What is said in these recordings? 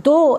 2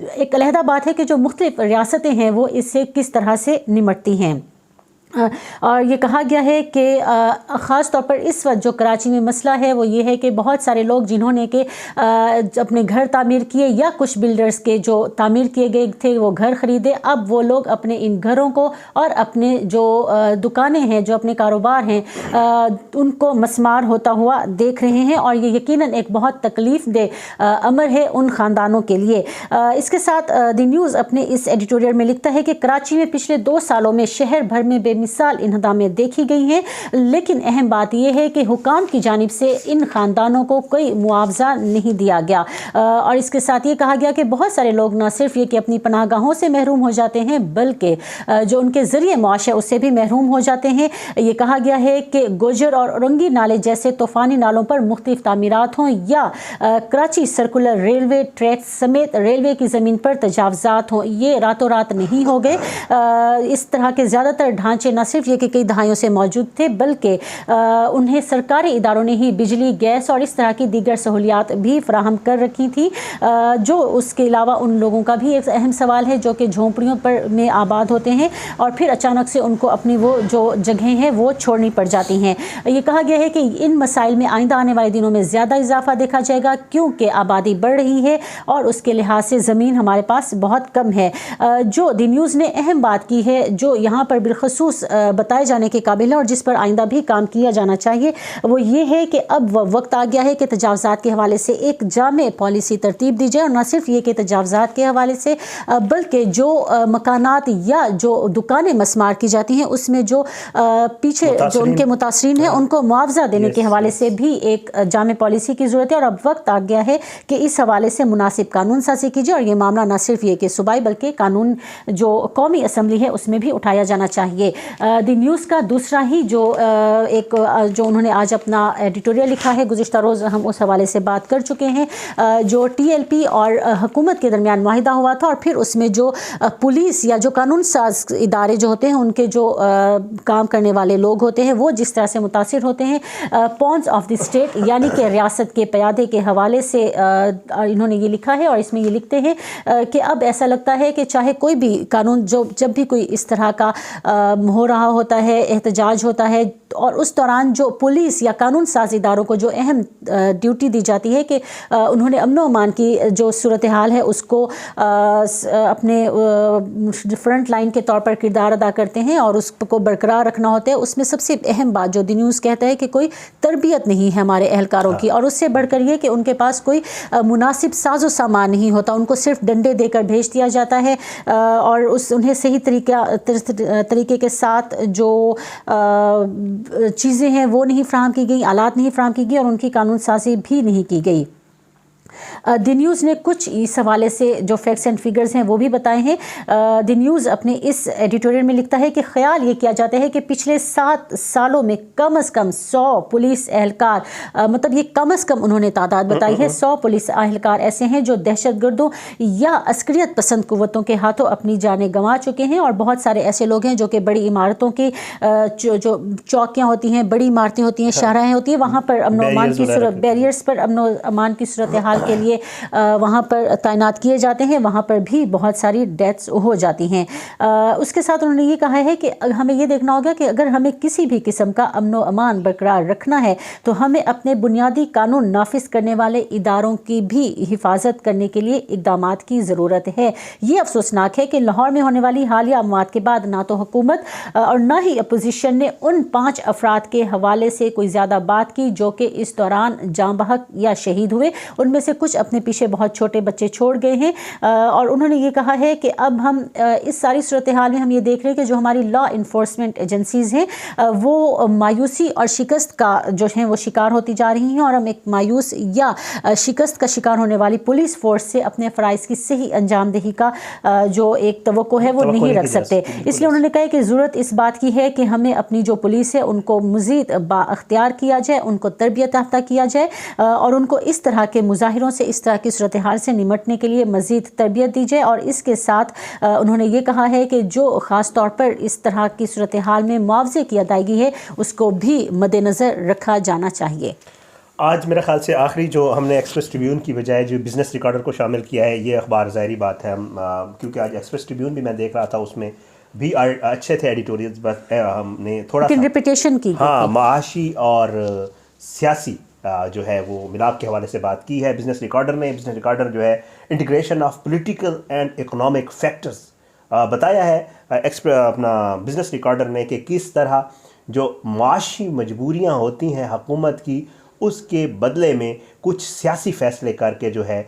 ایک علیحدہ بات ہے کہ جو مختلف ریاستیں ہیں وہ اس سے کس طرح سے نمٹتی ہیں. اور یہ کہا گیا ہے کہ خاص طور پر اس وقت جو کراچی میں مسئلہ ہے وہ یہ ہے کہ بہت سارے لوگ جنہوں نے کہ اپنے گھر تعمیر کیے یا کچھ بلڈرز کے جو تعمیر کیے گئے تھے وہ گھر خریدے، اب وہ لوگ اپنے ان گھروں کو اور اپنے جو دکانیں ہیں، جو اپنے کاروبار ہیں، ان کو مسمار ہوتا ہوا دیکھ رہے ہیں، اور یہ یقیناً ایک بہت تکلیف دہ امر ہے ان خاندانوں کے لیے. اس کے ساتھ دی نیوز اپنے اس ایڈیٹوریل میں لکھتا ہے کہ کراچی میں پچھلے 2 سالوں میں شہر بھر میں بے مثال انہدامیں دیکھی گئی ہیں، لیکن اہم بات یہ ہے کہ حکام کی جانب سے ان خاندانوں کو کوئی معاوضہ نہیں دیا گیا. اور اس کے ساتھ یہ کہا گیا کہ بہت سارے لوگ نہ صرف یہ کہ اپنی پناہ گاہوں سے محروم ہو جاتے ہیں بلکہ جو ان کے ذریعے معاش ہے اس سے بھی محروم ہو جاتے ہیں. یہ کہا گیا ہے کہ گوجر اور اورنگی نالے جیسے طوفانی نالوں پر مختلف تعمیرات ہوں یا کراچی سرکولر ریلوے ٹریک سمیت ریلوے کی زمین پر تجاوزات ہوں، یہ راتوں رات نہیں ہو گئے. اس طرح کے زیادہ تر ڈھانچے نہ صرف یہ کہ کئی دہائیوں سے موجود تھے بلکہ انہیں سرکاری اداروں نے ہی بجلی، گیس اور اس طرح کی دیگر سہولیات بھی فراہم کر رکھی تھی. جو اس کے علاوہ ان لوگوں کا بھی ایک اہم سوال ہے جو کہ جھونپڑیوں پر میں آباد ہوتے ہیں اور پھر اچانک سے ان کو اپنی وہ جو جگہیں ہیں وہ چھوڑنی پڑ جاتی ہیں. یہ کہا گیا ہے کہ ان مسائل میں آئندہ آنے والے دنوں میں زیادہ اضافہ دیکھا جائے گا کیونکہ آبادی بڑھ رہی ہے اور اس کے لحاظ سے زمین ہمارے پاس بہت کم ہے. جو دی نیوز نے اہم بات کی ہے جو یہاں پر بالخصوص بتائے جانے کے قابل ہے اور جس پر آئندہ بھی کام کیا جانا چاہیے وہ یہ ہے کہ اب وقت آ گیا ہے کہ تجاوزات کے حوالے سے ایک جامع پالیسی ترتیب دی جائے، اور نہ صرف یہ کہ تجاوزات کے حوالے سے بلکہ جو مکانات یا جو دکانیں مسمار کی جاتی ہیں اس میں جو پیچھے جو ان کے متاثرین ہیں ان کو معاوضہ دینے کے حوالے سے بھی ایک جامع پالیسی کی ضرورت ہے. اور اب وقت آ گیا ہے کہ اس حوالے سے مناسب قانون سازی کی جائے اور یہ معاملہ نہ صرف یہ کہ صوبائی بلکہ قانون جو قومی اسمبلی ہے اس میں بھی اٹھایا جانا چاہیے. دی نیوز کا دوسرا ہی جو ایک جو انہوں نے آج اپنا ایڈیٹوریل لکھا ہے، گزشتہ روز ہم اس حوالے سے بات کر چکے ہیں، جو ٹی ایل پی اور حکومت کے درمیان معاہدہ ہوا تھا اور پھر اس میں جو پولیس یا جو قانون ساز ادارے جو ہوتے ہیں ان کے جو کام کرنے والے لوگ ہوتے ہیں وہ جس طرح سے متاثر ہوتے ہیں پونز آف دی اسٹیٹ یعنی کہ ریاست کے پیادے کے حوالے سے انہوں نے یہ لکھا ہے. اور اس میں یہ لکھتے ہیں کہ اب ایسا لگتا ہے کہ چاہے کوئی بھی قانون جب بھی کوئی اس طرح کا ہو رہا ہوتا ہے، احتجاج ہوتا ہے، اور اس دوران جو پولیس یا قانون ساز اداروں کو جو اہم ڈیوٹی دی جاتی ہے کہ انہوں نے امن و امان کی جو صورتحال ہے اس کو اپنے فرنٹ لائن کے طور پر کردار ادا کرتے ہیں اور اس کو برقرار رکھنا ہوتا ہے. اس میں سب سے اہم بات جو دی نیوز کہتا ہے کہ کوئی تربیت نہیں ہے ہمارے اہلکاروں کی، اور اس سے بڑھ کر یہ کہ ان کے پاس کوئی مناسب ساز و سامان نہیں ہوتا، ان کو صرف ڈنڈے دے کر بھیج دیا جاتا ہے اور انہیں صحیح طریقے کے ساتھ جو چیزیں ہیں وہ نہیں فراہم کی گئی، آلات نہیں فراہم کی گئی اور ان کی قانون سازی بھی نہیں کی گئی. دی نیوز نے کچھ اس حوالے سے جو فیکٹس اینڈ فگرز ہیں وہ بھی بتائے ہیں. دی نیوز اپنے اس ایڈیٹوریل میں لکھتا ہے کہ خیال یہ کیا جاتا ہے کہ پچھلے 7 سالوں میں کم از کم 100 پولیس اہلکار، مطلب یہ کم از کم انہوں نے تعداد بتائی ہے، 100 پولیس اہلکار ایسے ہیں جو دہشت گردوں یا عسکریت پسند قوتوں کے ہاتھوں اپنی جانیں گنوا چکے ہیں، اور بہت سارے ایسے لوگ ہیں جو کہ بڑی عمارتوں کی جو چوکیاں ہوتی ہیں، بڑی عمارتیں ہوتی ہیں، شاہراہیں ہوتی ہیں، وہاں پر امن و امان کی صورت بیریئرز پر امن و امان کی صورتحال کے لیے وہاں پر تعینات کیے جاتے ہیں، وہاں پر بھی بہت ساری ڈیتھس ہو جاتی ہیں. اس کے ساتھ انہوں نے یہ کہا ہے کہ ہمیں یہ دیکھنا ہوگا کہ اگر ہمیں کسی بھی قسم کا امن و امان برقرار رکھنا ہے تو ہمیں اپنے بنیادی قانون نافذ کرنے والے اداروں کی بھی حفاظت کرنے کے لیے اقدامات کی ضرورت ہے. یہ افسوسناک ہے کہ لاہور میں ہونے والی حالیہ اموات کے بعد نہ تو حکومت اور نہ ہی اپوزیشن نے ان 5 افراد کے حوالے سے کوئی زیادہ بات کی جو کہ اس دوران جاں بحق یا شہید ہوئے. ان میں سے کچھ اپنے پیچھے بہت چھوٹے بچے چھوڑ گئے ہیں، اور انہوں نے یہ کہا ہے کہ اب ہم اس ساری صورتحال میں ہم یہ دیکھ رہے ہیں کہ جو ہماری لا انفورسمنٹ ایجنسیز ہیں وہ مایوسی اور شکست کا جو ہیں وہ شکار ہوتی جا رہی ہیں، اور ہم ایک مایوس یا شکست کا شکار ہونے والی پولیس فورس سے اپنے فرائض کی صحیح انجام دہی کا جو ایک توقع ہے وہ نہیں رکھ سکتے. اس لیے انہوں نے کہا کہ ضرورت اس بات کی ہے کہ ہمیں اپنی جو پولیس ہے ان کو مزید با اختیار کیا جائے، ان کو تربیت یافتہ کیا جائے اور ان کو اس طرح کے مظاہروں سے، اس طرح کی صورتحال سے نمٹنے کے لیے مزید تربیت دی جائے. اور اس کے ساتھ انہوں نے یہ کہا ہے کہ جو خاص طور پر اس طرح کی صورتحال میں معاوضے کی ادائیگی ہے اس کو بھی مد نظر رکھا جانا چاہیے. آج میرا خیال سے آخری جو ہم نے ایکسپریس ٹریبیون کی بجائے جو بزنس ریکارڈر کو شامل کیا ہے یہ اخبار ظاہری بات ہے ہم کیونکہ آج ایکسپریس ٹریبیون بھی میں دیکھ رہا تھا اس میں بھی اچھے تھے ایڈیٹوریلز، بس ہم نے تھوڑا سا ریپیٹیشن کی ہاں معاشی اور سیاسی جو ہے وہ ملاپ کے حوالے سے بات کی ہے بزنس ریکارڈر نے. بزنس ریکارڈر جو ہے integration of political and economic factors بتایا ہے اپنا بزنس ریکارڈر نے کہ کس طرح جو معاشی مجبوریاں ہوتی ہیں حکومت کی اس کے بدلے میں کچھ سیاسی فیصلے کر کے جو ہے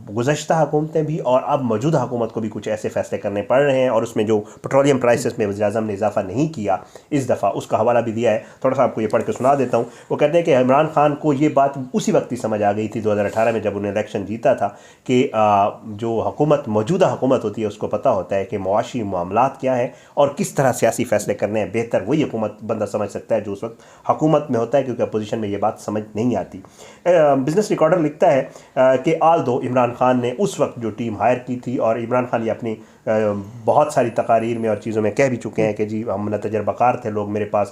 گزشتہ حکومتیں بھی اور اب موجودہ حکومت کو بھی کچھ ایسے فیصلے کرنے پڑ رہے ہیں. اور اس میں جو پیٹرولیم پرائسز میں وزیر اعظم نے اضافہ نہیں کیا اس دفعہ اس کا حوالہ بھی دیا ہے. تھوڑا سا آپ کو یہ پڑھ کے سنا دیتا ہوں. وہ کہتے ہیں کہ عمران خان کو یہ بات اسی وقت ہی سمجھ آ گئی تھی 2018 میں جب انہیں الیکشن جیتا تھا کہ جو حکومت موجودہ حکومت ہوتی ہے اس کو پتہ ہوتا ہے کہ معاشی معاملات کیا ہیں اور کس طرح سیاسی فیصلے کرنے ہیں. بہتر وہی حکومت بندہ سمجھ سکتا ہے جو اس وقت حکومت میں ہوتا ہے کیونکہ اپوزیشن میں یہ بات سمجھ نہیں آتی. بزنس ریکارڈر لکھتا ہے کہ دو عمران خان نے اس وقت جو ٹیم ہائر کی تھی اور عمران خان یہ اپنی بہت ساری تقاریر میں اور چیزوں میں کہہ بھی چکے ہیں کہ جی ہم نہ تجربہ کار تھے لوگ میرے پاس.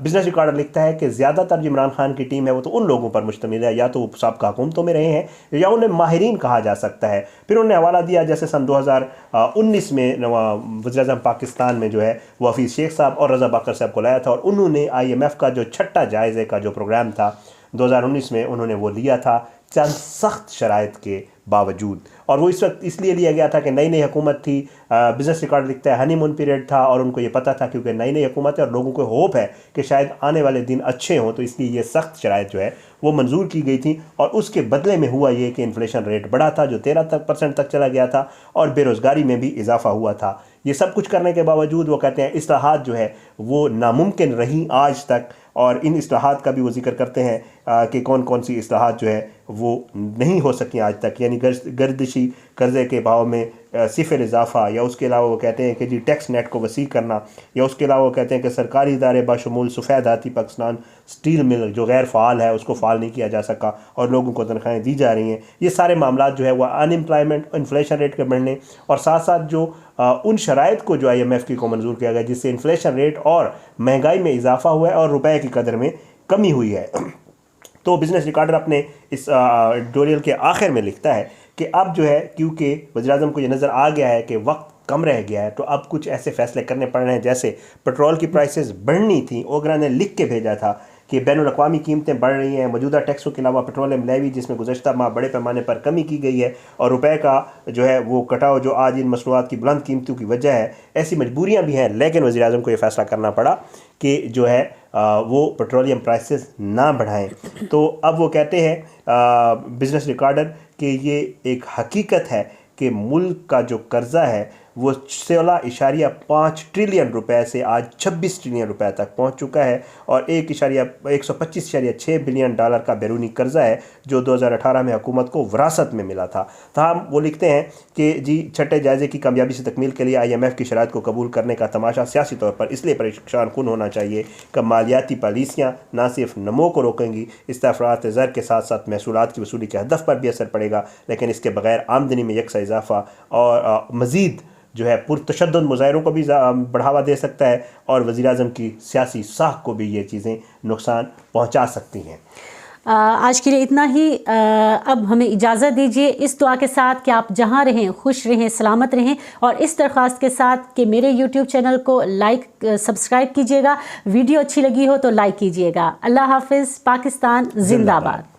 بزنس ریکارڈر لکھتا ہے کہ زیادہ تر جو عمران خان کی ٹیم ہے وہ تو ان لوگوں پر مشتمل ہے یا تو وہ سابقہ حکومتوں میں رہے ہیں یا انہیں ماہرین کہا جا سکتا ہے. پھر انہوں نے حوالہ دیا جیسے سن 2019 میں وزیر اعظم پاکستان میں جو ہے وہ حفیظ شیخ صاحب اور رضا باکر صاحب کو لایا تھا اور انہوں نے IMF کا جو چھٹا جائزے کا جو پروگرام تھا 2019 میں انہوں نے وہ لیا تھا چند سخت شرائط کے باوجود. اور وہ اس وقت اس لیے لیا گیا تھا کہ نئی حکومت تھی. بزنس ریکارڈ لکھتا ہے ہنی مون پیریڈ تھا اور ان کو یہ پتہ تھا کیونکہ نئی حکومت ہے اور لوگوں کو ہوپ ہے کہ شاید آنے والے دن اچھے ہوں تو اس لیے یہ سخت شرائط جو ہے وہ منظور کی گئی تھیں. اور اس کے بدلے میں ہوا یہ کہ انفلیشن ریٹ بڑھا تھا جو 13% تک چلا گیا تھا اور بے روزگاری میں بھی اضافہ ہوا تھا. یہ سب کچھ کرنے کے باوجود وہ کہتے ہیں اصلاحات جو ہے وہ ناممکن رہیں آج تک. اور ان اصلاحات کا بھی وہ ذکر کرتے ہیں کہ کون کون سی اصلاحات جو ہے وہ نہیں ہو سکیں آج تک، یعنی گردشی قرضے کے بھاؤ میں صفر اضافہ، یا اس کے علاوہ وہ کہتے ہیں کہ جی ٹیکس نیٹ کو وسیع کرنا، یا اس کے علاوہ وہ کہتے ہیں کہ سرکاری ادارے بشمول سفید ہاتھی پاکستان سٹیل مل جو غیر فعال ہے اس کو فعال نہیں کیا جا سکا اور لوگوں کو تنخواہیں دی جا رہی ہیں. یہ سارے معاملات جو ہے وہ ان امپلائمنٹ انفلیشن ریٹ کے بڑھنے اور ساتھ ساتھ جو ان شرائط کو جو IMF کو منظور کیا گیا جس سے انفلیشن ریٹ اور مہنگائی میں اضافہ ہوا ہے اور روپے کی قدر میں کمی ہوئی ہے. تو بزنس ریکارڈر اپنے اس ایڈیٹوریل کے آخر میں لکھتا ہے کہ اب جو ہے کیونکہ وزیر اعظم کو یہ نظر آ گیا ہے کہ وقت کم رہ گیا ہے تو اب کچھ ایسے فیصلے کرنے پڑ رہے ہیں جیسے پیٹرول کی پرائسز بڑھنی تھیں. اوگرا نے لکھ کے بھیجا تھا کہ بین الاقوامی قیمتیں بڑھ رہی ہیں، موجودہ ٹیکسوں کے علاوہ پیٹرولیم لیوی جس میں گزشتہ ماہ بڑے پیمانے پر کمی کی گئی ہے اور روپے کا جو ہے وہ کٹاؤ جو آج ان مصنوعات کی بلند قیمتوں کی وجہ ہے. ایسی مجبوریاں بھی ہیں لیکن وزیر اعظم کو یہ فیصلہ کرنا پڑا کہ جو ہے وہ پیٹرولیم پرائسز نہ بڑھائیں. تو اب وہ کہتے ہیں بزنس ریکارڈر کہ یہ ایک حقیقت ہے کہ ملک کا جو قرضہ ہے وہ 16.5 ٹریلین روپے سے آج 26 ٹریلین روپے تک پہنچ چکا ہے اور 125.6 بلین ڈالر کا بیرونی قرضہ ہے جو 2018 میں حکومت کو وراثت میں ملا تھا. تاہم وہ لکھتے ہیں کہ جی چھٹے جائزے کی کامیابی سے تکمیل کے لیے IMF کی شرائط کو قبول کرنے کا تماشا سیاسی طور پر اس لیے پریشان کن ہونا چاہیے کہ مالیاتی پالیسیاں نہ صرف نمو کو روکیں گی، استفراغ زر کے ساتھ ساتھ محصولات کی وصولی کے ہدف پر بھی اثر پڑے گا، لیکن اس کے بغیر آمدنی میں یکساں اضافہ اور مزید جو ہے پرتشدد مظاہروں کو بھی بڑھاوا دے سکتا ہے اور وزیر اعظم کی سیاسی ساکھ کو بھی یہ چیزیں نقصان پہنچا سکتی ہیں. آج کے لیے اتنا ہی. اب ہمیں اجازت دیجیے اس دعا کے ساتھ کہ آپ جہاں رہیں خوش رہیں سلامت رہیں اور اس درخواست کے ساتھ کہ میرے YouTube چینل کو لائک سبسکرائب کیجیے گا، ویڈیو اچھی لگی ہو تو لائک کیجیے گا. اللہ حافظ. پاکستان زندہ باد.